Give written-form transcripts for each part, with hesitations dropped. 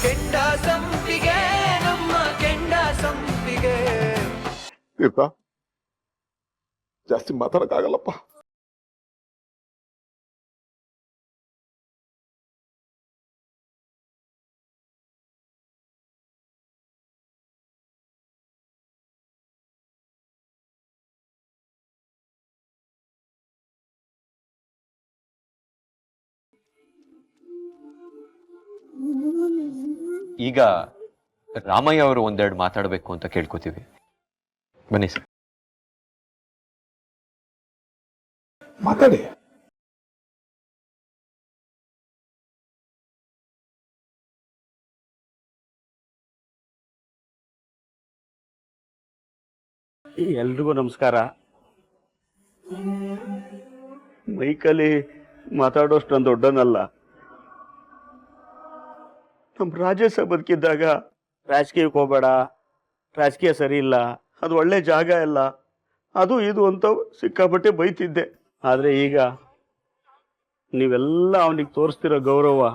ಕೆಂಡ ಸಂಪಿಗೆ ನಮ್ಮ ಕೆಂಡ ಸಂಪಿಗೆ. ತೀರ್ಥ ಜಾಸ್ತಿ ಮಾತಾಡಕ್ಕಾಗಲ್ಲಪ್ಪ. ಈಗ ರಾಮಯ್ಯ ಅವರು ಒಂದೆರಡು ಮಾತಾಡಬೇಕು ಅಂತ ಕೇಳ್ಕೊತೀವಿ. ಬನ್ನಿ ಸರ್. ಮಾತಾಡಿ. ಎಲ್ರಿಗೂ ನಮಸ್ಕಾರ. ಮೈಕಲ್ಲಿ ಮಾತಾಡೋಷ್ಟು ನಾನು ದೊಡ್ಡನಲ್ಲ. ನಮ್ಮ ರಾಜೇಶ ಬದುಕಿದ್ದಾಗ ರಾಜಕೀಯಕ್ಕೆ ಹೋಗಬೇಡ, ರಾಜಕೀಯ ಸರಿ ಇಲ್ಲ, ಅದು ಒಳ್ಳೆ ಜಾಗ ಇಲ್ಲ, ಅದು ಇದು ಅಂತ ಸಿಕ್ಕಾಪಟ್ಟೆ ಬೈತಿದ್ದೆ. ಆದರೆ ಈಗ ನೀವೆಲ್ಲ ಅವನಿಗೆ ತೋರಿಸ್ತಿರೋ ಗೌರವ,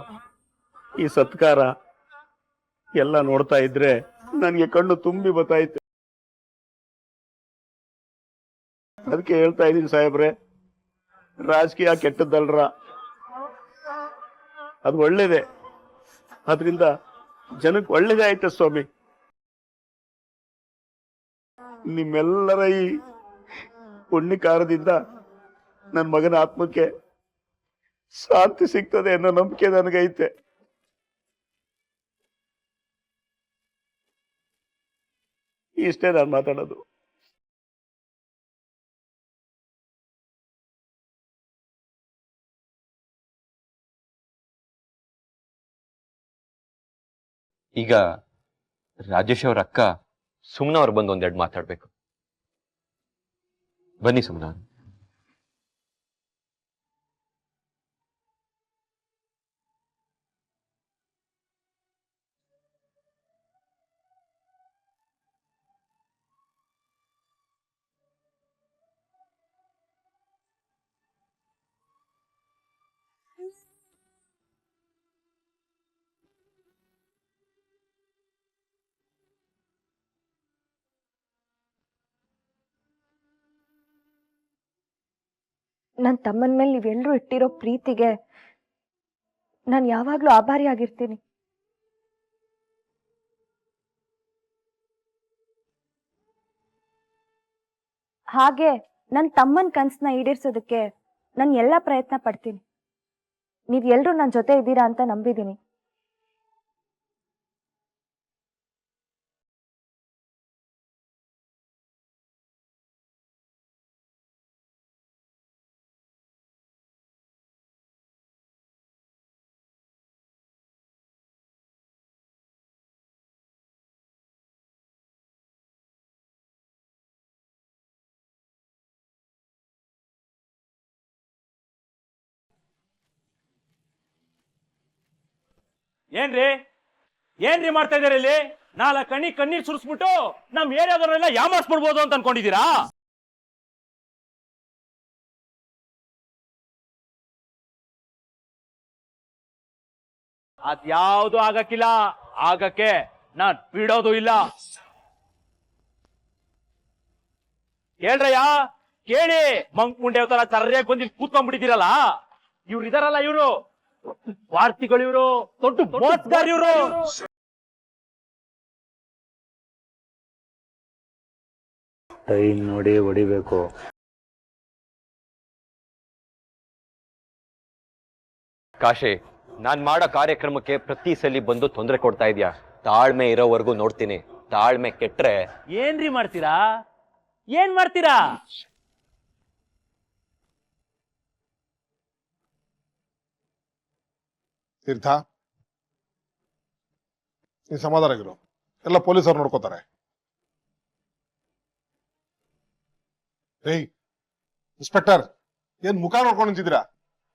ಈ ಸತ್ಕಾರ ಎಲ್ಲ ನೋಡ್ತಾ ಇದ್ರೆ ನನಗೆ ಕಣ್ಣು ತುಂಬಿ ಬತ್ತಾಯ್ತು. ಅದಕ್ಕೆ ಹೇಳ್ತಾ ಇದ್ದೀನಿ ಸಾಹೇಬ್ರೆ, ರಾಜಕೀಯ ಕೆಟ್ಟದ್ದಲ್ರ, ಅದು ಒಳ್ಳೇದೆ. ಅದರಿಂದ ಜನಕ್ಕೆ ಒಳ್ಳೇದೇ ಆಯ್ತ ಸ್ವಾಮಿ. ನಿಮ್ಮೆಲ್ಲರ ಈ ಪುಣ್ಯಕಾರದಿಂದ ನನ್ನ ಮಗನ ಆತ್ಮಕ್ಕೆ ಶಾಂತಿ ಸಿಗ್ತದೆ ಅನ್ನೋ ನಂಬಿಕೆ ನನಗೈತೆ. ಇಷ್ಟೇ ನಾನು ಮಾತಾಡೋದು. ಈಗ ರಾಜೇಶ್ ಅವ್ರ ಅಕ್ಕ ಸುಮ್ನ ಅವ್ರು ಬಂದು ಒಂದೆರಡು ಮಾತಾಡ್ಬೇಕು. ಬನ್ನಿ ಸುಮ್ನ. ನನ್ನ ತಮ್ಮನ ಮೇಲೆ ನೀವೆಲ್ಲರೂ ಇಟ್ಟಿರೋ ಪ್ರೀತಿಗೆ ನಾನು ಯಾವಾಗ್ಲೂ ಆಭಾರಿಯಾಗಿರ್ತೀನಿ. ಹಾಗೆ ನನ್ನ ತಮ್ಮನ ಕನಸನ್ನ ಈಡೇರಿಸೋದಕ್ಕೆ ನಾನು ಎಲ್ಲ ಪ್ರಯತ್ನ ಪಡ್ತೀನಿ. ನೀವೆಲ್ಲರೂ ನನ್ನ ಜೊತೆ ಇದ್ದೀರಾ ಅಂತ ನಂಬಿದ್ದೀನಿ. ಏನ್ರಿ ಮಾಡ್ತಾ ಇದಾರೆ ಇಲ್ಲಿ? ಕಣ್ಣೀರ್ ಸುರಿಸ್ಬಿಟ್ಟು ನಮ್ ಏರಿಯಾದವರೆಲ್ಲ ಯಾಮಾರ್ಸ್ಬಿಡ್ಬೋದು ಅಂತ ಅನ್ಕೊಂಡಿದೀರಾ? ಅದ್ಯಾವುದು ಆಗಕ್ಕಿಲ್ಲ, ಆಗಕ್ಕೆ ನಾನ್ ಬಿಡೋದು ಇಲ್ಲ. ಕೇಳ್ರಯ್ಯ, ಕೇಳಿ. ಮಂಕ್ ಮುಂಡೆ ತರ ಸರಿಯಾಗಿ ಬಂದಿ ಕೂತ್ಕೊಂಡ್ಬಿಟ್ಟಿದ್ದೀರಲ್ಲ, ಇವ್ರು ಇದಾರಲ್ಲ, ಇವ್ರು ವಾರ್ತಿಗಳು, ಇವರು ದೊಡ್ಡ ಮೋಸ್ಗಾರ್. ಇವರು ಟೈಮ್ ನೋಡಿ ಹೊಡಿಬೇಕು. ಕಾಶಿ, ನಾನ್ ಮಾಡೋ ಕಾರ್ಯಕ್ರಮಕ್ಕೆ ಪ್ರತಿ ಸಲ ಬಂದು ತೊಂದರೆ ಕೊಡ್ತಾ ಇದ್ಯಾ. ತಾಳ್ಮೆ ಇರೋವರೆಗೂ ನೋಡ್ತೀನಿ. ತಾಳ್ಮೆ ಕೆಟ್ರೆ ಏನ್ರಿ ಮಾಡ್ತೀರಾ? ಏನ್ ಮಾಡ್ತೀರಾ? ತೀರ್ಥ, ನೀ ಸಮಾಧಾನಗಿರು, ಎಲ್ಲ ಪೊಲೀಸರು ನೋಡ್ಕೋತಾರೆ. ಏಯ್ ಇನ್ಸ್ಪೆಕ್ಟರ್, ಏನ್ ಮುಖ ನೋಡ್ಕೊಂಡು ನಿಂತಿದ್ದೀರಾ?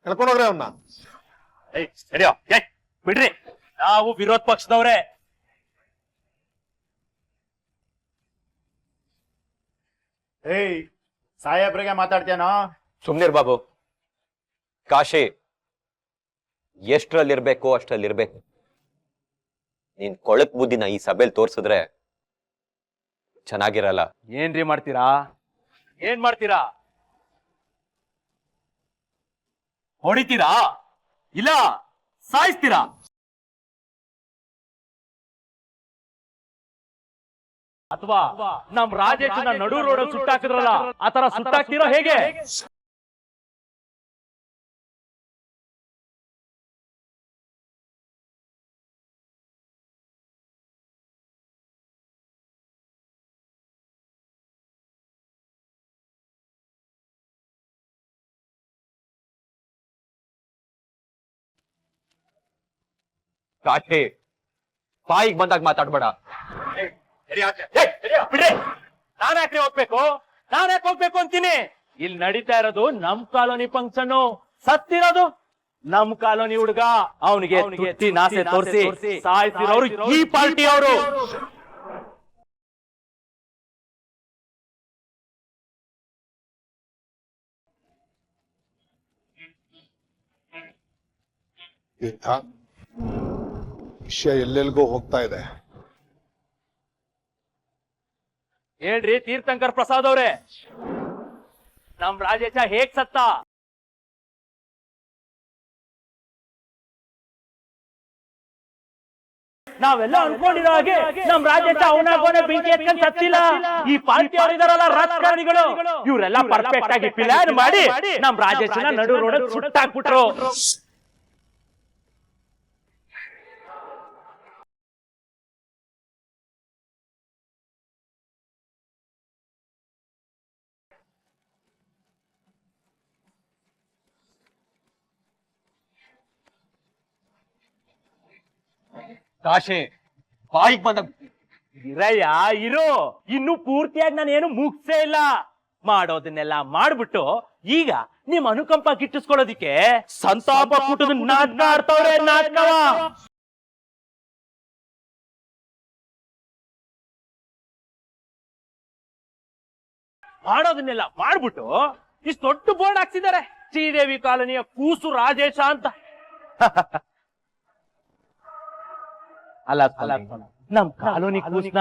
ಹೇಳ್ಕೊಂಡೋಗ್ರೆ ಅವನ್ನ. ಬಿಡ್ರಿ, ನಾವು ವಿರೋಧ ಪಕ್ಷದವ್ರೆ. ಸಾಹೇಬ್ರಿಗೆ ಮಾತಾಡ್ತೇನೋ? ಸುಮ್ನಿರ್ ಬಾಬು. ಕಾಶಿ, ಎಷ್ಟರಲ್ಲಿರ್ಬೇಕು ಅಷ್ಟರಲ್ಲಿರ್ಬೇಕು. ನೀನ್ ಕೊಳಕ್ ಬುದ್ಧಿನ ಈ ಸಭೆಲ್ ತೋರ್ಸಿದ್ರೆ ಚೆನ್ನಾಗಿರಲ್ಲ. ಏನ್ರಿ ಮಾಡ್ತೀರಾ? ಏನ್ ಮಾಡ್ತೀರಾ? ಹೊಡಿತೀರಾ ಇಲ್ಲ ಸಾಯಿಸ್ತೀರಾ? ಅಥವಾ ನಮ್ ರಾಜೇಶನ ನಡು ರೋಡ್ ಸುಟ್ಟಾಕಿದ್ರಲ್ಲ ಆ ತರ ಸುಟ್ಟಾಕ್ತಿರೋ ಹೇಗೆ? ಕಾಶಿ, ಬಾಯಿಗೆ ಬಂದಾಗ ಮಾತಾಡ್ಬೇಡ. ಬಿಡ್ರಿ, ನಾನ್ ಯಾಕ್ರಿ ಹೋಗ್ಬೇಕು? ನಾನ್ ಯಾಕೆ ಹೋಗ್ಬೇಕು ಅಂತೀನಿ? ಇಲ್ಲಿ ನಡೀತಾ ಇರೋದು ನಮ್ ಕಾಲೋನಿ ಫಂಕ್ಷನ್, ಸತ್ತಿರೋದು ನಮ್ ಕಾಲೋನಿ ಹುಡುಗ. ಅವನಿಗೆ ನಾಸೆ ತೋರಿಸಿ ಸಾಯ್ತಿರೋರು ಈ ಪಾರ್ಟಿ ಅವರು. ವಿಷಯ ಎಲ್ಲೆಲ್ಗೋ ಹೋಗ್ತಾ ಇದೆ. ಹೇಳ್ರಿ ತೀರ್ಥಂಕರ್ ಪ್ರಸಾದ್ ಅವ್ರೆ, ನಮ್ ರಾಜೇಶ ಹೇಗ್ ಸತ್ತ? ನಾವೆಲ್ಲ ಅನ್ಕೊಂಡಿರೋ ಹಾಗೆ ನಮ್ ರಾಜೇಶ ಅವನಾಗೋನೆ ಬೆಂಕಿ ಎತ್ಕೊಂಡ್ ಸತ್ತಿಲ್ಲ. ಈ ಪಾರ್ಟಿ ಅವ್ರು ಇದಾರಲ್ಲ ರಾಜಕಾರಣಿಗಳು, ಇವರೆಲ್ಲ ಪರ್ಫೆಕ್ಟ್ ಆಗಿ ಪ್ಲಾನ್ ಮಾಡಿ ನಮ್ ರಾಜೇಶನ ನಡು ರೋಡ್ ಸುಟ್ಟಾಕ್ಬಿಟ್ರು. ಕಾಶಿ, ಬಾಯಿಗೆ ಬಂದಾಗ ಇರಯ್ಯ ಇರು, ಇನ್ನು ಪೂರ್ತಿಯಾಗಿ ನಾನೇನು ಮುಗ್ಸೇ ಇಲ್ಲ. ಮಾಡೋದನ್ನೆಲ್ಲ ಮಾಡ್ಬಿಟ್ಟು ಈಗ ನಿಮ್ ಅನುಕಂಪ ಗಿಟ್ಟಿಸ್ಕೊಳ್ಳೋದಿಕ್ಕೆ ಸಂತಾಪ ಕೂಟದ ನಾಟಕ ಆಡ್ತವ್ರೆ. ನಾಟಕವ ಮಾಡೋದನ್ನೆಲ್ಲ ಮಾಡ್ಬಿಟ್ಟು ಇಷ್ಟು ದೊಡ್ಡ ಬೋರ್ಡ್ ಹಾಕ್ಸಿದ್ದಾರೆ, ಶ್ರೀದೇವಿ ಕಾಲೋನಿಯ ಕೂಸು ರಾಜೇಶ ಅಂತ. ಅಲ್ಲ ನಮ್ ಕಾಲೋನಿ ಕೂಸ್ನ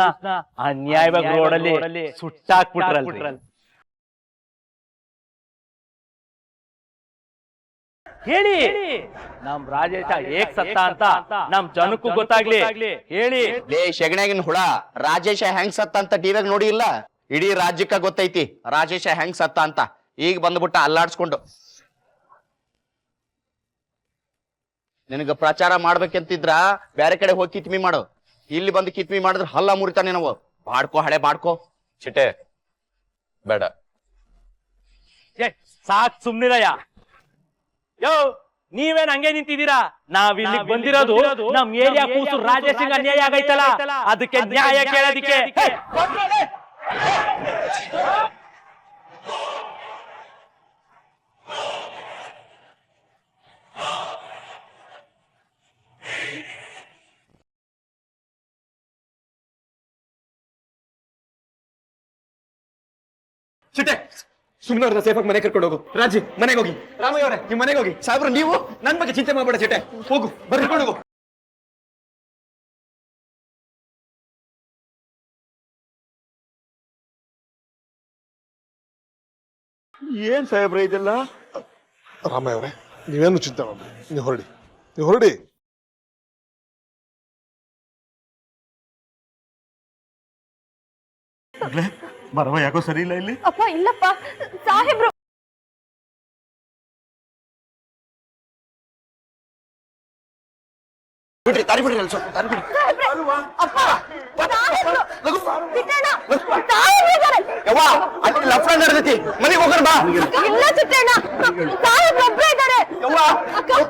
ಅನ್ಯಾಯವಾಗಿ ರೋಡಲ್ಲಿ ಸುಟ್ಟಾಕ್ಬಿಟ್ರಲ್ರಿ. ಹೇಳಿ ನಮ್ ರಾಜೇಶ ಹೇಗ್ ಸತ್ತ ಅಂತ ನಮ್ ಜನಕ್ಕೂ ಗೊತ್ತಾಗ್ಲಿ. ಹೇಳಿ. ಲೇ ಶೆಗಣ್ಯಾಗಿನ ಹುಳ, ರಾಜೇಶ ಹೆಂಗ್ ಸತ್ತ ಅಂತ ಟಿವಿಯಾಗ ನೋಡಿ ಇಲ್ಲ? ಇಡೀ ರಾಜ್ಯಕ್ಕ ಗೊತ್ತೈತಿ ರಾಜೇಶ ಹೆಂಗ್ ಸತ್ತ ಅಂತ. ಈಗ ಬಂದ್ಬಿಟ್ಟ ಅಲ್ಲಾಡ್ಸ್ಕೊಂಡು. ನಿನಗ ಪ್ರಚಾರ ಮಾಡ್ಬೇಕಂತಿದ್ರ ಬೇರೆ ಕಡೆ ಹೋಗಿ ಕಿತ್ಮಿ ಮಾಡು. ಇಲ್ಲಿ ಬಂದು ಕಿತ್ಮಿ ಮಾಡಿದ್ರೆ ಹಲ್ಲ ಮುರಿತಾನೆ ನಾವು. ಬಾಡ್ಕೋ ಹಳೆ ಬಾಡ್ಕೋ. ಚಿಟೆ ಬೇಡ. ಸಾಕ್ ಸುಮ್ನಿರಯ್ಯ. ಯೋ ನೀವೇನ್ ಹಂಗೆ ನಿಂತಿದ್ದೀರಾ? ನಾವಿಲ್ಲಿ ಬಂದಿರೋದು ನಮ್ ಏರಿಯಾ ಕೂಸು ರಾಜೇಶ್ ಅನ್ಯಾಯ ಆಗೈತಲ್ಲ, ಅದಕ್ಕೆ ನ್ಯಾಯ ಕೇಳೋದಿಕ್ಕೆ. ಚಿಟ್ಟೆ ಸುಮ್ಮನೆ ಅವ್ರನ್ನ ಸೇಫಾಗಿ ಮನೆ ಕರ್ಕೊಂಡು ಹೋಗು. ರಾಜಿ ಮನೆಗೆ ಹೋಗಿ. ರಾಮಯ್ಯ ಅವರೇ ನಿಮ್ ಮನೆಗೆ ಹೋಗಿ. ಸಾಹೇಬ್ರು ನೀವು ನನ್ ಬಗ್ಗೆ ಚಿಂತೆ ಮಾಡ್ಬೇಡ. ಚಿಟ್ಟೆ ಹೋಗು, ಬರ್ಕೊಂಡು ಹೋಗು. ಏನ್ ಸಾಹೇಬ್ರ ಇದೆಲ್ಲ? ರಾಮಯ್ಯ ಅವರೇ, ನೀವೇನು ಚಿಂತೆ ಮಾಡ್ಬೇಡಿ, ನೀವು ಹೊರಡಿ. ಬರವ ಯಾಕೋ ಸರಿ ಇಲ್ಲ ಇಲ್ಲಿ. ಅಪ್ಪ ಇಲ್ಲಪ್ಪ, ಸಾಹೇಬ್ರು ಬಿಡ್ರಿ, ತಾರಿ ಬಿಡ್ರಿ ಅಲ್ಲಿ ಸ್ವಲ್ಪ ತಾರಿ ಬಿಡ್ರಿ. ಯವ್ವ ಅಲ್ಲಿ ಲಫ್ಡ ನಡೆದೈತಿ, ಮನೆಗೆ ಹೋಗೋಣ ಬಾ. ಇಲ್ಲ ಚಿಟ್ಟಣ್ಣ, ಸಾಹೇಬ್ರು ಒಬ್ರೇ ಇದ್ದಾರೆ. ಯವ್ವ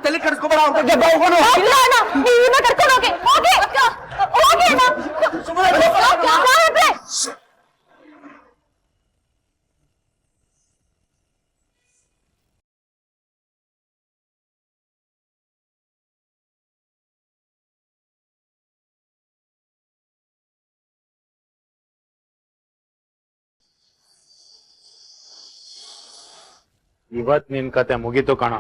ತಲೆ ಕೆಡಿಸ್ಕೊಬೇಡ, ಅವ್ರ ಬಗ್ಗೆ ಬಾ ಹೋಗೋಣ. ಇಲ್ಲ ಅಣ್ಣ, ನೀವನ್ನ ಕರ್ಕೊಂಡು ಹೋಗಿ ಹೋಗಿ ಅಣ್ಣ. ಸಾಹೇಬ್ರೆ ಇವತ್ ನಿನ್ ಕತೆ ಮುಗೀತು ಕಣ.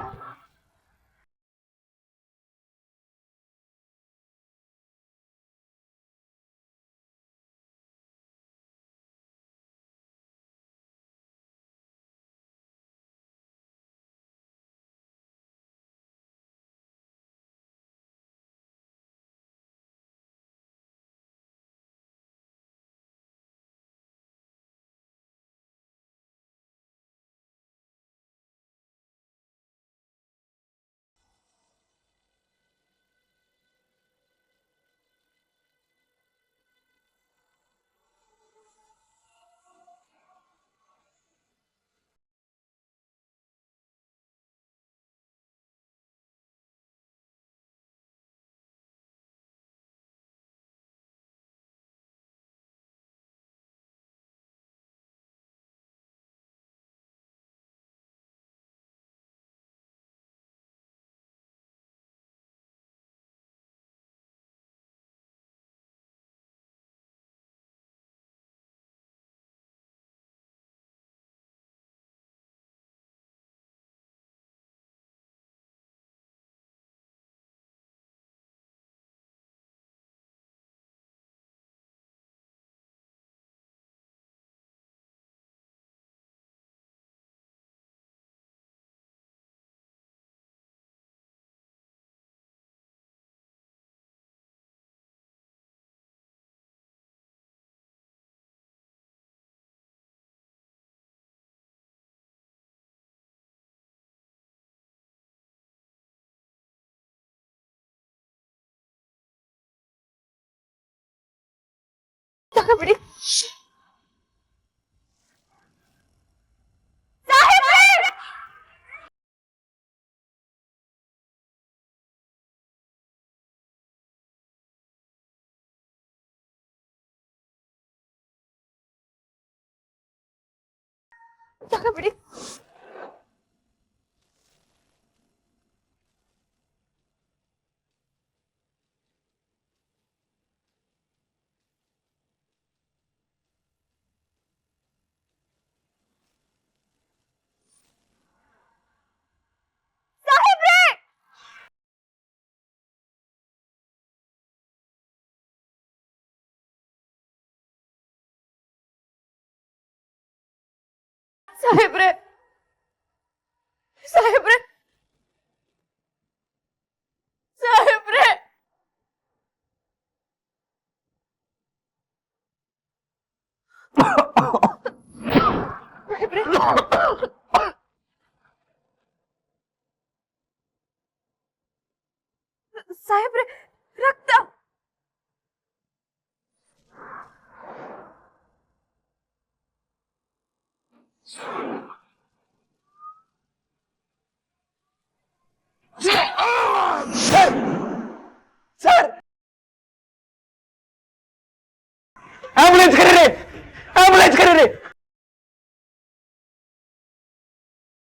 ಜಾಗ ಬಿಡಿ. ಸಾಹೇಬ್ರೇ! ಜಾಗ ಬಿಡಿ. ಸಾಹೇಬ್ರೇ! ಸಾಹೇಬ್ರೆ ಸಾಹೇಬ್ರೆ ಸಾಹೇಬ್ರೆ ಸಾಹೇಬ್ರೆ ರಕ್ತ ಸರ್ ಆಂಬುಲೆನ್ಸ್ ಕರೀರಿ, ಆಂಬುಲೆನ್ಸ್ ಕರೀರಿ.